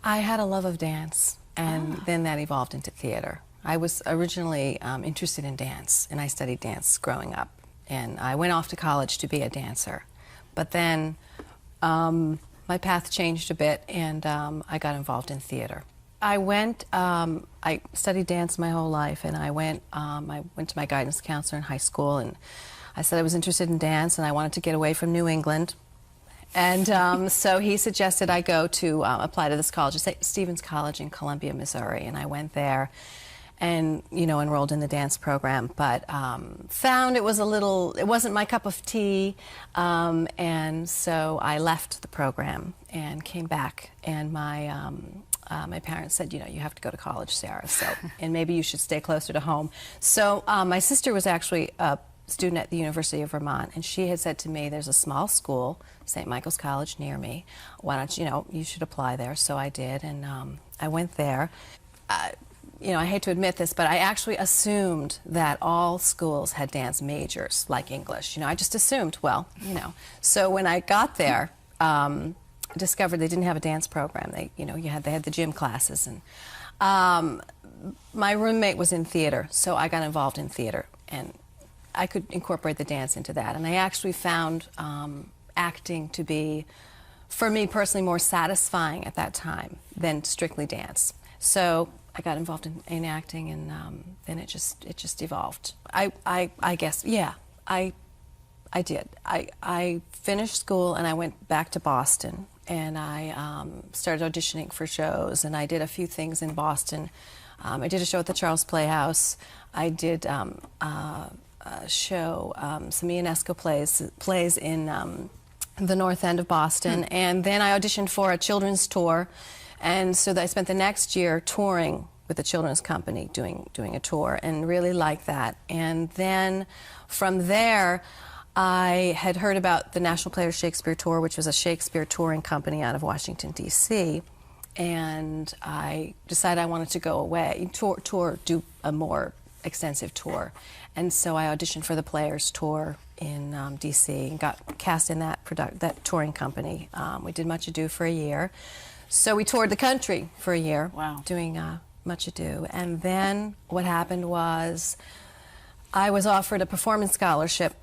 I had a love of dance, and then that evolved into theater. I was originally interested in dance, and I studied dance growing up. And I went off to college to be a dancer. But then my path changed a bit, and I got involved in theater. I studied dance my whole life, and I went to my guidance counselor in high school, and I said I was interested in dance, and I wanted to get away from New England. And so he suggested I go to apply to this college, Stevens College in Columbia, Missouri, and I went there and, you know, enrolled in the dance program, but found it wasn't my cup of tea, and so I left the program and came back, and my parents said, you know, you have to go to college, Sarah, so, and maybe you should stay closer to home. So my sister was actually a student at the University of Vermont, and she had said to me, there's a small school, St. Michael's College, near me. Why don't you, you should apply there. So I did, and I went there. You know, I hate to admit this, but I actually assumed that all schools had dance majors, like English. You know, I just assumed, well, you know. So when I got there, I discovered they didn't have a dance program. They had the gym classes, and my roommate was in theater, so I got involved in theater, and I could incorporate the dance into that. And I actually found acting to be, for me personally, more satisfying at that time than strictly dance. So I got involved in acting, and then it just evolved. I guess, yeah, I did. I finished school and I went back to Boston, and I started auditioning for shows, and I did a few things in Boston. I did a show at the Charles Playhouse. I did a show, some Ionesco plays in the North End of Boston, and then I auditioned for a children's tour, and so I spent the next year touring with the children's company, doing a tour, and really liked that. And then from there, I had heard about the National Players Shakespeare Tour, which was a Shakespeare touring company out of Washington, D.C., and I decided I wanted to go away, do a more extensive tour. And so I auditioned for the Players Tour in D.C. and got cast in that touring company. We did Much Ado for a year. So we toured the country for a year, wow, doing Much Ado. And then what happened was I was offered a performance scholarship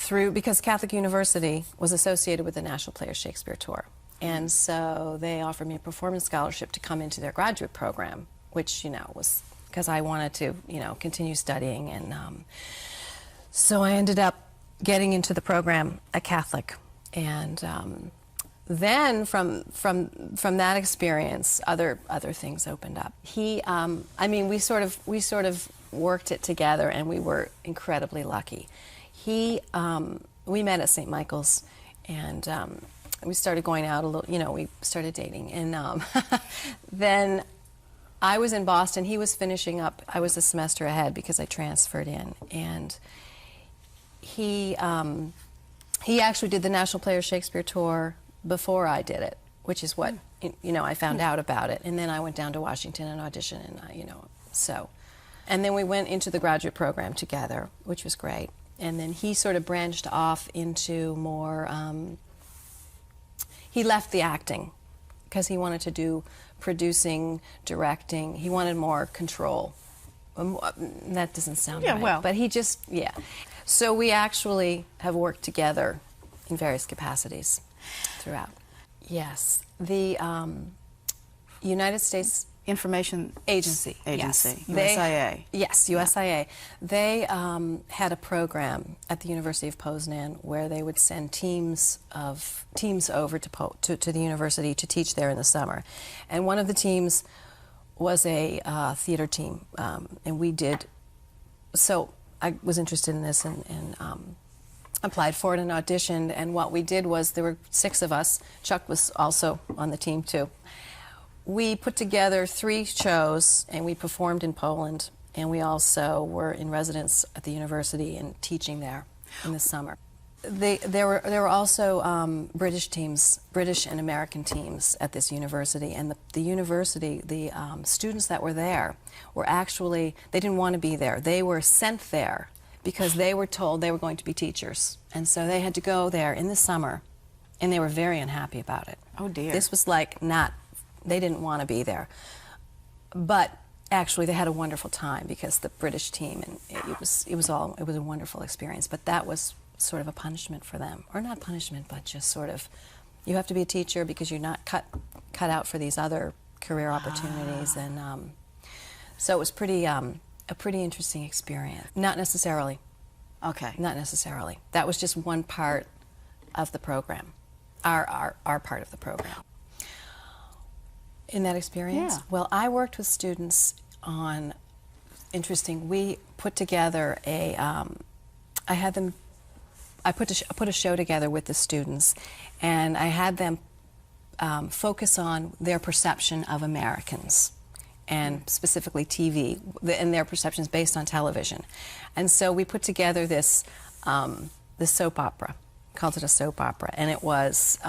because Catholic University was associated with the National Players Shakespeare Tour. And so they offered me a performance scholarship to come into their graduate program, which, was because I wanted to, continue studying. And so I ended up getting into the program at Catholic. And then from that experience, other things opened up. We sort of worked it together, and we were incredibly lucky. We met at St. Michael's, and we started going out a little, we started dating. And then I was in Boston, he was finishing up, I was a semester ahead because I transferred in. And he actually did the National Players Shakespeare Tour before I did it, which is what, I found out about it. And then I went down to Washington and auditioned, and so. And then we went into the graduate program together, which was great. And then he sort of branched off into more, he left the acting because he wanted to do producing, directing. He wanted more control. That doesn't sound right. Well. But he just, So we actually have worked together in various capacities throughout. Yes. The United States Information Agency. Yes. USIA. Yes, USIA. They had a program at the University of Poznan where they would send teams over to the university to teach there in the summer. And one of the teams was a theater team, and we did. So I was interested in this and applied for it and auditioned. And what we did was, there were 6 of us. Chuck was also on the team too. We put together 3 shows, and we performed in Poland, and we also were in residence at the university and teaching there in the summer. There were also British and American teams at this university, and the university, the students that were there were actually, they didn't want to be there. They were sent there because they were told they were going to be teachers, and so they had to go there in the summer, and they were very unhappy about it. Oh dear. This was like not They didn't want to be there. But actually, they had a wonderful time because the British team, and it was a wonderful experience. But that was sort of a punishment for them, or not punishment, but just sort of, you have to be a teacher because you're not cut out for these other career opportunities, and so it was a pretty interesting experience. Not necessarily. Okay. Not necessarily. That was just one part of the program, our part of the program. In that experience? Yeah. Well, I worked with students on, interesting, we put together I put a show together with the students, and I had them focus on their perception of Americans, and specifically TV, and their perceptions based on television. And so we put together this soap opera, called it a soap opera, and it was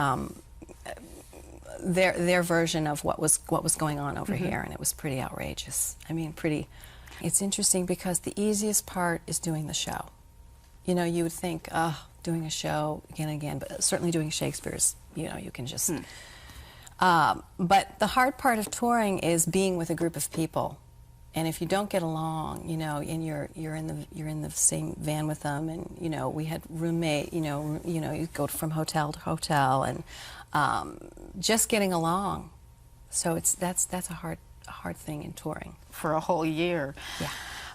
their version of what was going on over here, and it was pretty outrageous. I mean, it's interesting because the easiest part is doing the show. You know, you would think, doing a show again and again, but certainly doing Shakespeare's, you know, you can just... but the hard part of touring is being with a group of people, and if you don't get along, you know, and you're in the same van with them, and you know, we had roommate, you know, you go from hotel to hotel, and just getting along. So that's a hard thing in touring For a whole year. Yeah,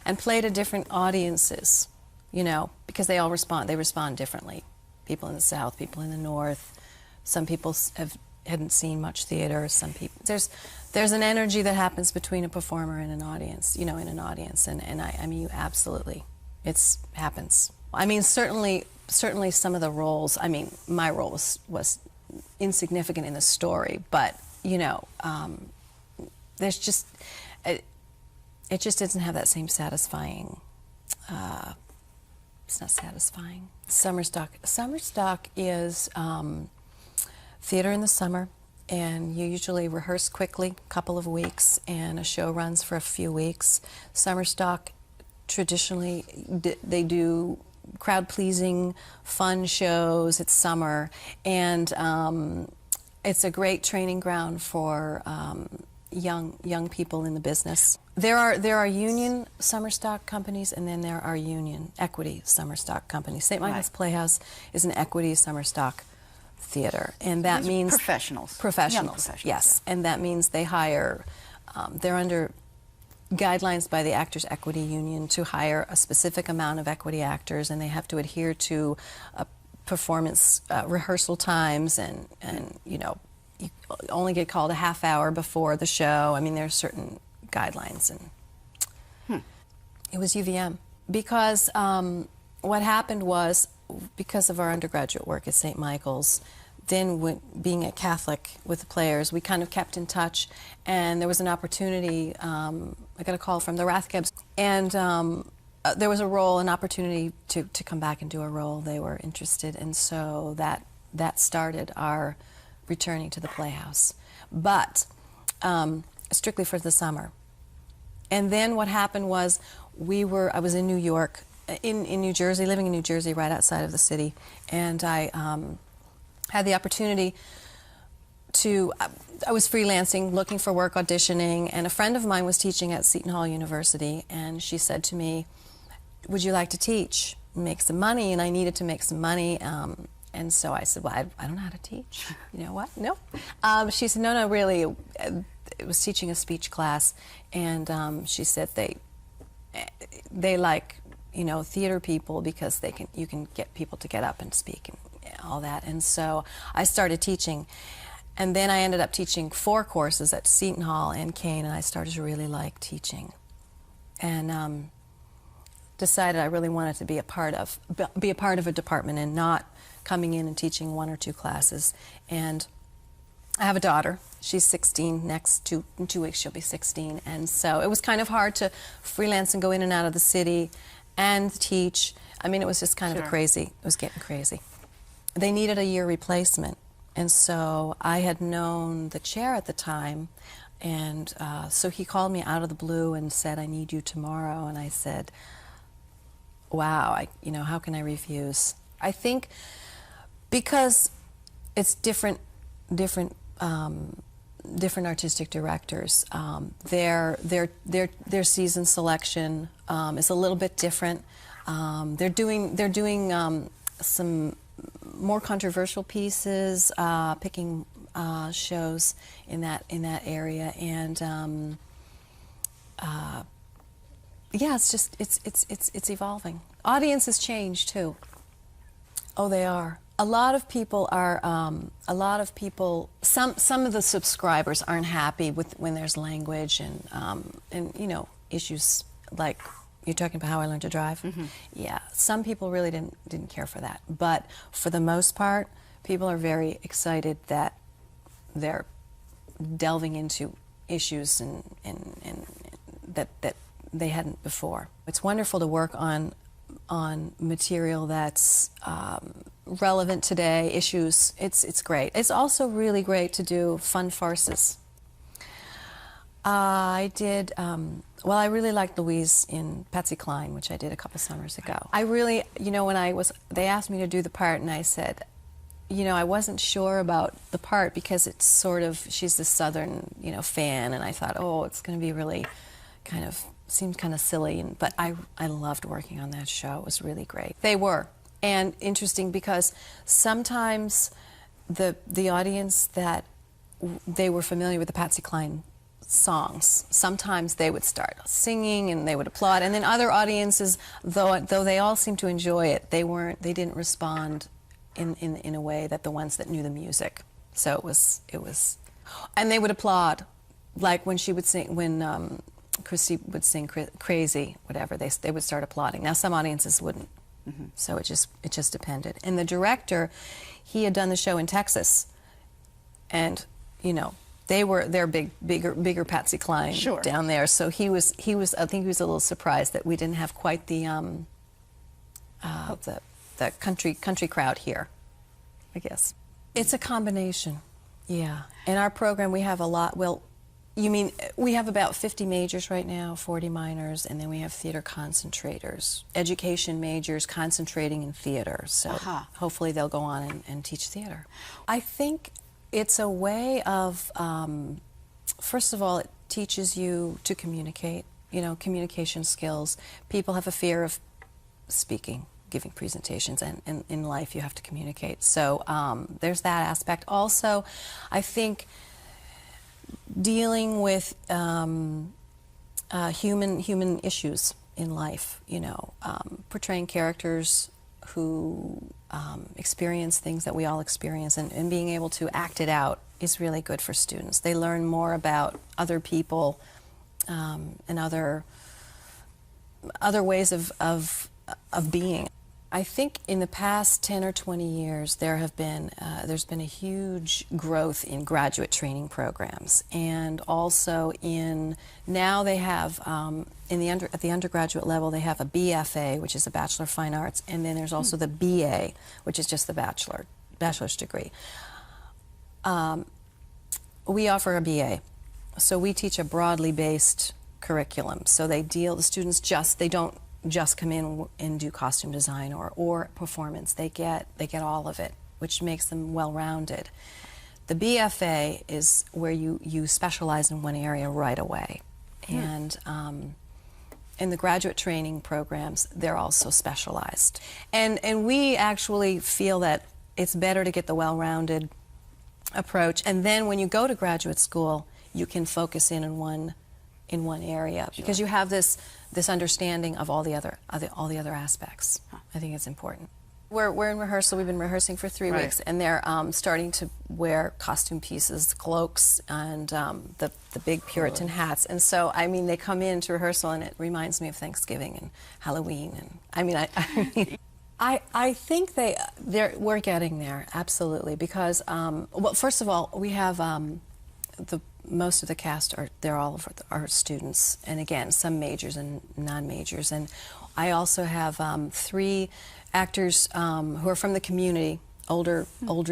and play to different audiences, you know, because they all respond. They respond differently. People in the South, people in the North. Some people hadn't seen much theater. Some people, there's an energy that happens between a performer and an audience, you know, in an audience, and I mean, you absolutely, it happens. I mean, certainly some of the roles, I mean, my role was insignificant in the story, but you know, there's just, it just doesn't have that same satisfying, it's not satisfying. Summer stock is theater in the summer, and you usually rehearse quickly, a couple of weeks, and a show runs for a few weeks. Summer stock, traditionally, they do crowd-pleasing, fun shows. It's summer, and it's a great training ground for young people in the business. There are union summer stock companies, and then there are union equity summer stock companies. St. Michael's Playhouse is an equity summer stock theater, and that means professionals. Professionals, yes, yeah. And that means they hire. They're under guidelines by the Actors Equity Union to hire a specific amount of equity actors, and they have to adhere to performance rehearsal times, and you know, you only get called a half hour before the show. I mean, there's certain guidelines, and it was UVM because what happened was, because of our undergraduate work at St. Michael's, then being a Catholic with the Players, we kind of kept in touch, and there was an opportunity. I got a call from the Rathkebs, and there was an opportunity to come back and do a role. They were interested, and so that started our returning to the Playhouse, but strictly for the summer. And then what happened was I was in New York, in New Jersey, living in New Jersey, right outside of the city, and I had the opportunity I was freelancing, looking for work, auditioning, and a friend of mine was teaching at Seton Hall University, and she said to me, "Would you like to teach, make some money?" And I needed to make some money, and so I said, "Well, I don't know how to teach." You know what? No. She said, "No, really." It was teaching a speech class, and she said they like, you know, theater people because you can get people to get up and speak and all that. And so I started teaching, and then I ended up teaching 4 courses at Seton Hall and Kane, and I started to really like teaching, and decided I really wanted to be a part of a department and not coming in and teaching 1 or 2 classes. And I have a daughter. She's 16. In 2 weeks she'll be 16, and so it was kind of hard to freelance and go in and out of the city and teach. I mean, it was just kind of crazy. It was getting crazy. They needed a year replacement, and so I had known the chair at the time, and so he called me out of the blue and said, "I need you tomorrow." And I said, "Wow, how can I refuse?" I think because it's different different artistic directors. Their season selection is a little bit different. They're doing some more controversial pieces, picking shows in that area, and yeah, it's evolving. Audiences change too. Oh, they are. A lot of people are. Some of the subscribers aren't happy with when there's language and you know, issues like you're talking about How I Learned to Drive. Mm-hmm. Yeah, some people really didn't care for that, but for the most part, people are very excited that they're delving into issues and that they hadn't before. It's wonderful to work on material that's relevant today, issues. It's great. It's also really great to do fun farces. I did, well, I really liked Louise in Patsy Cline, which I did a couple summers ago. I really, you know, they asked me to do the part, and I said, you know, I wasn't sure about the part because it's sort of, she's the Southern, you know, fan, and I thought, oh, it's going to be really kind of, seemed kind of silly, but I loved working on that show. It was really great. They were, and interesting because sometimes the audience that they were familiar with the Patsy Cline songs, sometimes they would start singing and they would applaud, and then other audiences, though they all seemed to enjoy it, they didn't respond in a way that the ones that knew the music. So it was, and they would applaud, like when she would sing, when Christy would sing Crazy, whatever, they would start applauding. Now some audiences wouldn't. Mm-hmm. So it just depended. And the director, he had done the show in Texas, and you know, they're bigger Patsy Cline sure. down there. So he was I think he was a little surprised that we didn't have quite the country crowd here, I guess. It's a combination, yeah. In our program we have a lot, well, you mean, we have about 50 majors right now, 40 minors, and then we have theater concentrators, education majors concentrating in theater. So hopefully they'll go on and teach theater. I think it's a way of, first of all, it teaches you to communicate, you know, communication skills. People have a fear of speaking, giving presentations, and in life you have to communicate. So there's that aspect. Also, I think dealing with human issues in life, you know, portraying characters who experience things that we all experience, and being able to act it out is really good for students. They learn more about other people and other ways of being. I think in the past 10 or 20 years there's been a huge growth in graduate training programs, and also now they have at the undergraduate level they have a BFA, which is a Bachelor of Fine Arts, and then there's also the BA, which is just the bachelor's degree. We offer a BA, so we teach a broadly based curriculum. So the students don't just come in and do costume design or performance. They get all of it, which makes them well-rounded. The BFA is where you specialize in one area right away. And in the graduate training programs, they're also specialized. And we actually feel that it's better to get the well-rounded approach, and then when you go to graduate school, you can focus in one area, because you have this understanding of all the other aspects. I think it's important. We're in rehearsal. We've been rehearsing for 3 weeks, and they're starting to wear costume pieces, cloaks, and the big Puritan hats. And so, I mean, they come into rehearsal, and it reminds me of Thanksgiving and Halloween. And I mean, I think we're getting there, absolutely, because well, first of all, we have most of the cast they're all of our students, and again, some majors and non-majors. And I also have 3 actors who are from the community, older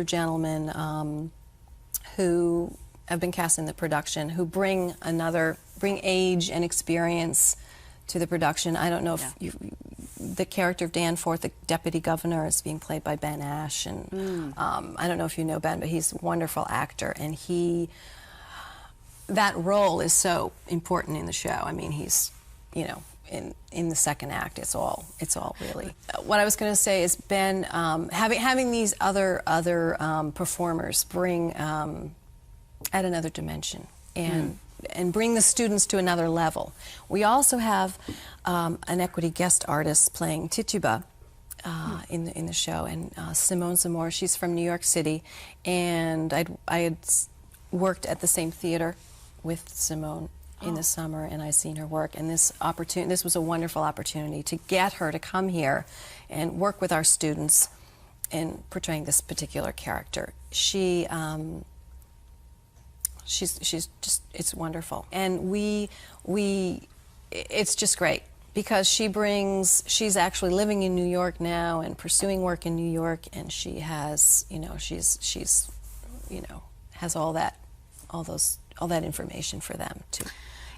gentlemen who have been cast in the production, who bring age and experience to the production. I don't know if the character of Danforth, the deputy governor, is being played by Ben Ash, and I don't know if you know Ben, but he's a wonderful actor, and he that role is so important in the show. I mean, he's, in the second act, it's all really. What I was going to say is Ben, having these other performers bring add another dimension and bring the students to another level. We also have an equity guest artist playing Tituba in the show, and Simone Zamora. She's from New York City, and I had worked at the same theater with Simone in the summer, and I'd seen her work, and this was a wonderful opportunity to get her to come here and work with our students in portraying this particular character. She's just, it's wonderful, and it's just great because she's actually living in New York now and pursuing work in New York, and she has, she's has all that information for them too.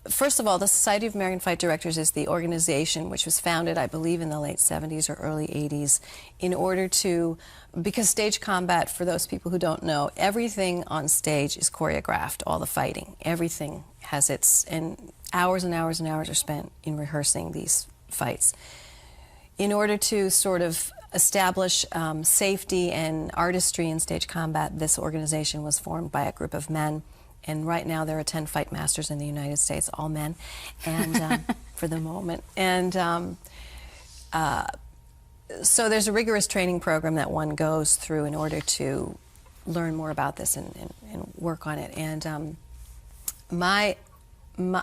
First of all, the Society of American Fight Directors is the organization which was founded, I believe, in the late 70s or early 80s in order to, because stage combat, for those people who don't know, everything on stage is choreographed, all the fighting. Everything has and hours and hours and hours are spent in rehearsing these fights. In order to sort of establish safety and artistry in stage combat, this organization was formed by a group of men. And right now there are 10 fight masters in the United States, all men, and for the moment. And so there's a rigorous training program that one goes through in order to learn more about this and work on it. And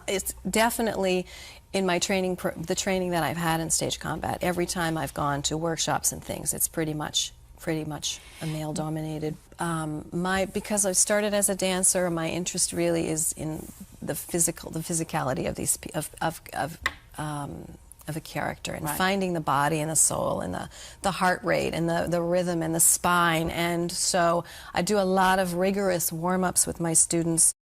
it's definitely in my training, the training that I've had in stage combat. Every time I've gone to workshops and things, it's pretty much a male-dominated. Because I started as a dancer, my interest really is in the physicality of a character, and finding the body and the soul and the heart rate and the rhythm and the spine. And so I do a lot of rigorous warm-ups with my students